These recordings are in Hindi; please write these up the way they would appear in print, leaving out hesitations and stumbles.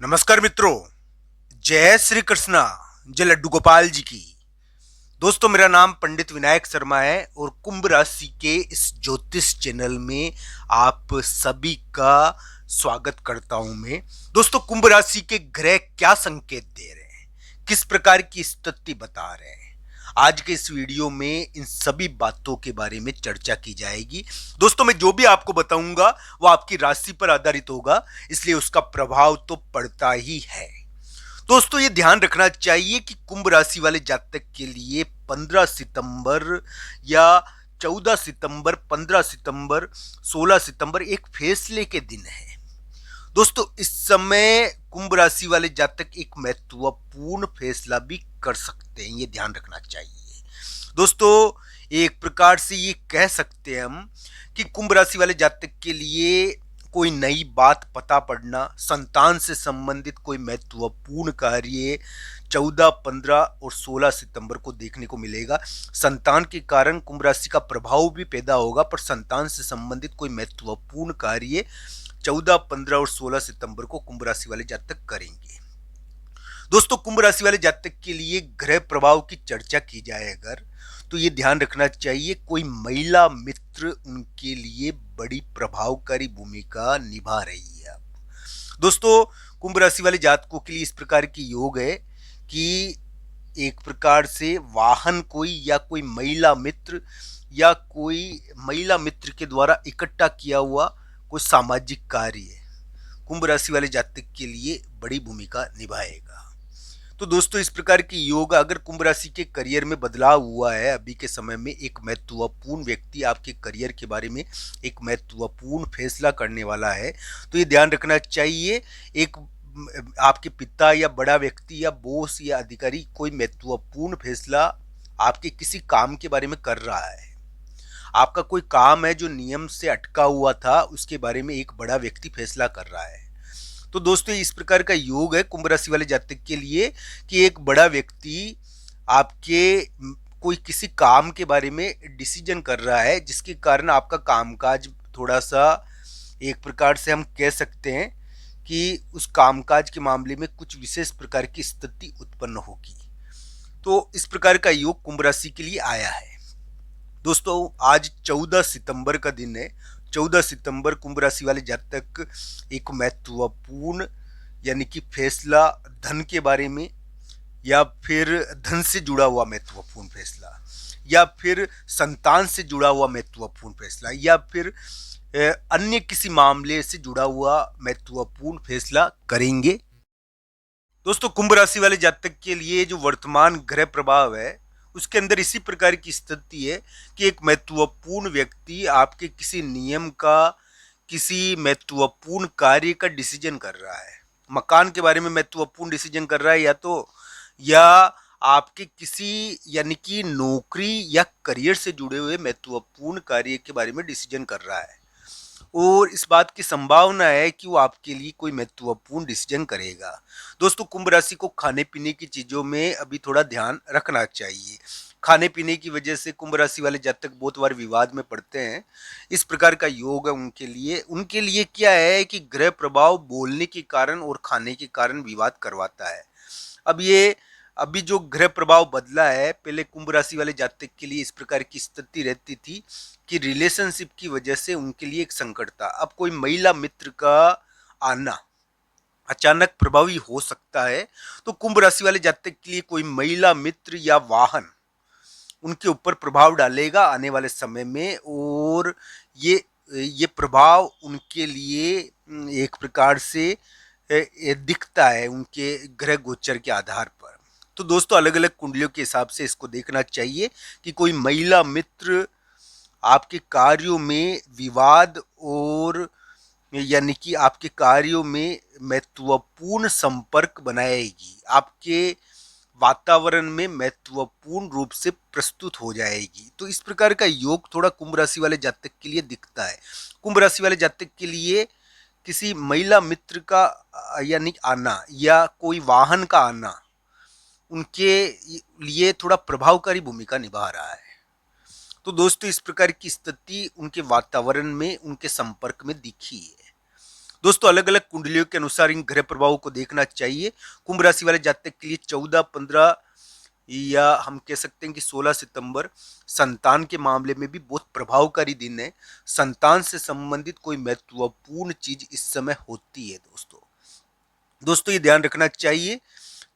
नमस्कार मित्रों, जय श्री कृष्णा, जय लड्डू गोपाल जी की। दोस्तों, मेरा नाम पंडित विनायक शर्मा है और कुंभ राशि के इस ज्योतिष चैनल में आप सभी का स्वागत करता हूं मैं। दोस्तों, कुंभ राशि के ग्रह क्या संकेत दे रहे हैं, किस प्रकार की स्थिति बता रहे हैं, आज के इस वीडियो में इन सभी बातों के बारे में चर्चा की जाएगी। दोस्तों, मैं जो भी आपको बताऊंगा वो आपकी राशि पर आधारित होगा, इसलिए उसका प्रभाव तो पड़ता ही है। दोस्तों, ये ध्यान रखना चाहिए कि कुंभ राशि वाले जातक के लिए 15 सितंबर या 14 सितंबर, 15 सितंबर, 16 सितंबर एक फैसले के दिन है। दोस्तों, इस समय कुंभ राशि वाले जातक एक महत्वपूर्ण फैसला भी कर सकते हैं, ये ध्यान रखना चाहिए। दोस्तों, एक प्रकार से ये कह सकते हैं हम कि कुंभ राशि वाले जातक के लिए कोई नई बात पता पड़ना, संतान से संबंधित कोई महत्वपूर्ण कार्य 14, 15 और 16 सितंबर को देखने को मिलेगा। संतान के कारण कुंभ राशि का प्रभाव भी पैदा होगा, पर संतान से संबंधित कोई महत्वपूर्ण कार्य 14, 15 और 16 सितंबर को कुंभ राशि वाले जातक करेंगे। दोस्तों, कुंभ राशि वाले जातक के लिए ग्रह प्रभाव की चर्चा की जाए अगर, तो ये ध्यान रखना चाहिए कोई महिला मित्र उनके लिए बड़ी प्रभावकारी भूमिका निभा रही है। दोस्तों, कुंभ राशि वाले जातकों के लिए इस प्रकार की योग है कि एक प्रकार से वाहन कोई या कोई महिला मित्र या कोई महिला मित्र के द्वारा इकट्ठा किया हुआ कोई सामाजिक कार्य कुंभ राशि वाले जातक के लिए बड़ी भूमिका निभाएगा। तो दोस्तों, इस प्रकार की योग अगर कुंभ राशि के करियर में बदलाव हुआ है, अभी के समय में एक महत्वपूर्ण व्यक्ति आपके करियर के बारे में एक महत्वपूर्ण फैसला करने वाला है, तो ये ध्यान रखना चाहिए एक आपके पिता या बड़ा व्यक्ति या बॉस या अधिकारी कोई महत्वपूर्ण फैसला आपके किसी काम के बारे में कर रहा है। आपका कोई काम है जो नियम से अटका हुआ था, उसके बारे में एक बड़ा व्यक्ति फैसला कर रहा है। तो दोस्तों, इस प्रकार का योग है कुंभ राशि वाले जातक के लिए कि एक बड़ा व्यक्ति आपके कोई किसी काम के बारे में डिसीजन कर रहा है, जिसके कारण आपका कामकाज थोड़ा सा एक प्रकार से हम कह सकते हैं कि उस कामकाज के मामले में कुछ विशेष प्रकार की स्थिति उत्पन्न होगी। तो इस प्रकार का योग कुंभ राशि के लिए आया है। दोस्तों, आज 14 सितंबर का दिन है। 14 सितंबर कुंभ राशि वाले जातक एक महत्वपूर्ण यानी कि फैसला धन के बारे में या फिर धन से जुड़ा हुआ महत्वपूर्ण फैसला या फिर संतान से जुड़ा हुआ महत्वपूर्ण फैसला या फिर अन्य किसी मामले से जुड़ा हुआ महत्वपूर्ण फैसला करेंगे। दोस्तों, कुंभ राशि वाले जातक के लिए जो वर्तमान ग्रह प्रभाव है उसके अंदर इसी प्रकार की स्थिति है कि एक महत्वपूर्ण व्यक्ति आपके किसी नियम का, किसी महत्वपूर्ण कार्य का डिसीजन कर रहा है। मकान के बारे में महत्वपूर्ण डिसीजन कर रहा है, या आपके किसी यानी कि नौकरी या करियर से जुड़े हुए महत्वपूर्ण कार्य के बारे में डिसीजन कर रहा है और इस बात की संभावना है कि वो आपके लिए कोई महत्वपूर्ण डिसीजन करेगा। दोस्तों, कुंभ राशि को खाने पीने की चीज़ों में अभी थोड़ा ध्यान रखना चाहिए। खाने पीने की वजह से कुंभ राशि वाले जातक बहुत बार विवाद में पड़ते हैं। इस प्रकार का योग है उनके लिए क्या है कि ग्रह प्रभाव बोलने के कारण और खाने के कारण विवाद करवाता है। अभी जो ग्रह प्रभाव बदला है, पहले कुंभ राशि वाले जातक के लिए इस प्रकार की स्थिति रहती थी कि रिलेशनशिप की वजह से उनके लिए एक संकट था। अब कोई महिला मित्र का आना अचानक प्रभावी हो सकता है, तो कुंभ राशि वाले जातक के लिए कोई महिला मित्र या वाहन उनके ऊपर प्रभाव डालेगा आने वाले समय में, और ये प्रभाव उनके लिए एक प्रकार से दिखता है उनके ग्रह गोचर के आधार पर। तो दोस्तों, अलग अलग कुंडलियों के हिसाब से इसको देखना चाहिए कि कोई महिला मित्र आपके कार्यों में विवाद और यानी कि आपके कार्यों में महत्वपूर्ण संपर्क बनाएगी, आपके वातावरण में महत्वपूर्ण रूप से प्रस्तुत हो जाएगी। तो इस प्रकार का योग थोड़ा कुंभ राशि वाले जातक के लिए दिखता है। कुंभ राशि वाले जातक के लिए किसी महिला मित्र का यानी आना या कोई वाहन का आना उनके लिए थोड़ा प्रभावकारी भूमिका निभा रहा है। तो दोस्तों, इस प्रकार की स्थिति उनके वातावरण में, उनके संपर्क में दिखी है। दोस्तों अलग अलग कुंडलियों के अनुसार इन ग्रह प्रभावों को देखना चाहिए। कुंभ राशि वाले जातक के लिए 14, 15 या हम कह सकते हैं कि 16 सितंबर संतान के मामले में भी बहुत प्रभावकारी दिन है। संतान से संबंधित कोई महत्वपूर्ण चीज इस समय होती है दोस्तों ये ध्यान रखना चाहिए।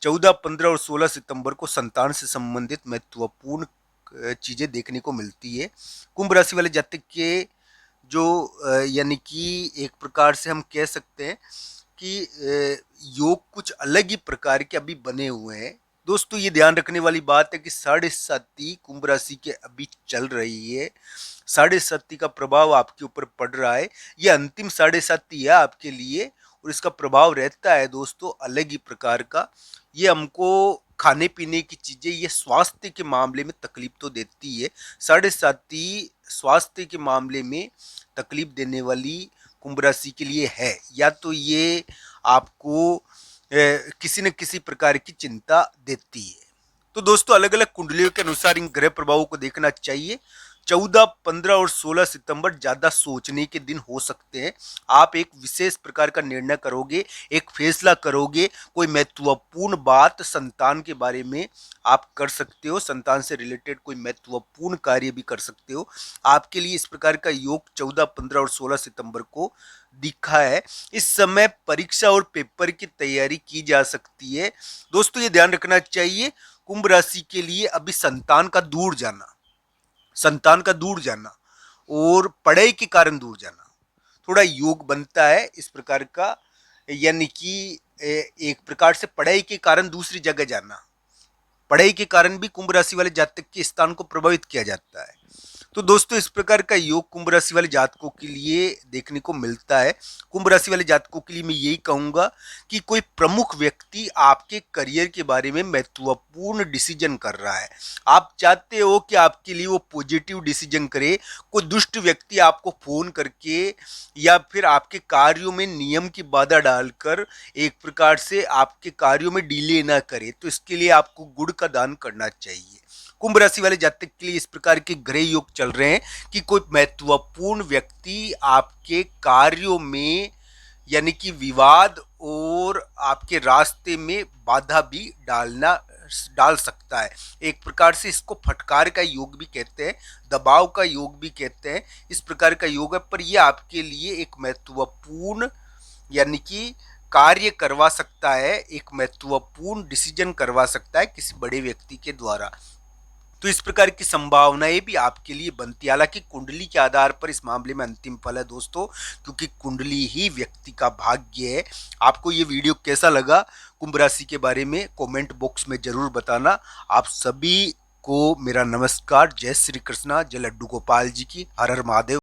14, 15 और 16 सितंबर को संतान से संबंधित महत्वपूर्ण चीजें देखने को मिलती है। कुंभ राशि वाले जातक के जो यानी कि एक प्रकार से हम कह सकते हैं कि योग कुछ अलग ही प्रकार के अभी बने हुए हैं। दोस्तों ये ध्यान रखने वाली बात है कि 7.5 कुंभ राशि के अभी चल रही है। 7.5 का प्रभाव आपके ऊपर पड़ रहा है। ये अंतिम 7.5 है आपके लिए और इसका प्रभाव रहता है दोस्तों अलग ही प्रकार का। ये हमको खाने पीने की चीजें, ये स्वास्थ्य के मामले में तकलीफ तो देती है। 7.5 स्वास्थ्य के मामले में तकलीफ देने वाली कुंभ राशि के लिए है। या तो ये आपको किसी न किसी प्रकार की चिंता देती है। तो दोस्तों अलग अलग कुंडलियों के अनुसार इन ग्रह प्रभावों को देखना चाहिए। 14, 15 और 16 सितंबर ज्यादा सोचने के दिन हो सकते हैं। आप एक विशेष प्रकार का निर्णय करोगे, एक फैसला करोगे, कोई महत्वपूर्ण बात संतान के बारे में आप कर सकते हो, संतान से रिलेटेड कोई महत्वपूर्ण कार्य भी कर सकते हो। आपके लिए इस प्रकार का योग 14, 15 और 16 सितंबर को दिखा है। इस समय परीक्षा और पेपर की तैयारी की जा सकती है। दोस्तों ये ध्यान रखना चाहिए कुंभ राशि के लिए अभी संतान का दूर जाना और पढ़ाई के कारण दूर जाना थोड़ा योग बनता है इस प्रकार का। यानी कि एक प्रकार से पढ़ाई के कारण दूसरी जगह जाना, पढ़ाई के कारण भी कुंभ राशि वाले जातक के स्थान को प्रभावित किया जाता है। तो दोस्तों इस प्रकार का योग कुंभ राशि वाले जातकों के लिए देखने को मिलता है। कुंभ राशि वाले जातकों के लिए मैं यही कहूंगा कि कोई प्रमुख व्यक्ति आपके करियर के बारे में महत्वपूर्ण डिसीजन कर रहा है। आप चाहते हो कि आपके लिए वो पॉजिटिव डिसीजन करे। कोई दुष्ट व्यक्ति आपको फोन करके या फिर आपके कार्यों में नियम की बाधा डालकर एक प्रकार से आपके कार्यों में डिले ना करे, तो इसके लिए आपको गुड़ का दान करना चाहिए। कुंभ राशि वाले जातक के लिए इस प्रकार के ग्रह योग चल रहे हैं कि कोई महत्वपूर्ण व्यक्ति आपके कार्यों में यानी कि विवाद और आपके रास्ते में बाधा भी डाल सकता है। एक प्रकार से इसको फटकार का योग भी कहते हैं, दबाव का योग भी कहते हैं। इस प्रकार का योग है, पर यह आपके लिए एक महत्वपूर्ण यानी कि कार्य करवा सकता है, एक महत्वपूर्ण डिसीजन करवा सकता है किसी बड़े व्यक्ति के द्वारा। तो इस प्रकार की संभावनाएं भी आपके लिए बनती है। हालांकि कुंडली के आधार पर इस मामले में अंतिम फल है दोस्तों, क्योंकि कुंडली ही व्यक्ति का भाग्य है। आपको ये वीडियो कैसा लगा कुंभ राशि के बारे में कमेंट बॉक्स में जरूर बताना। आप सभी को मेरा नमस्कार। जय श्री कृष्णा, जय लड्डू गोपाल जी की। हर हर महादेव।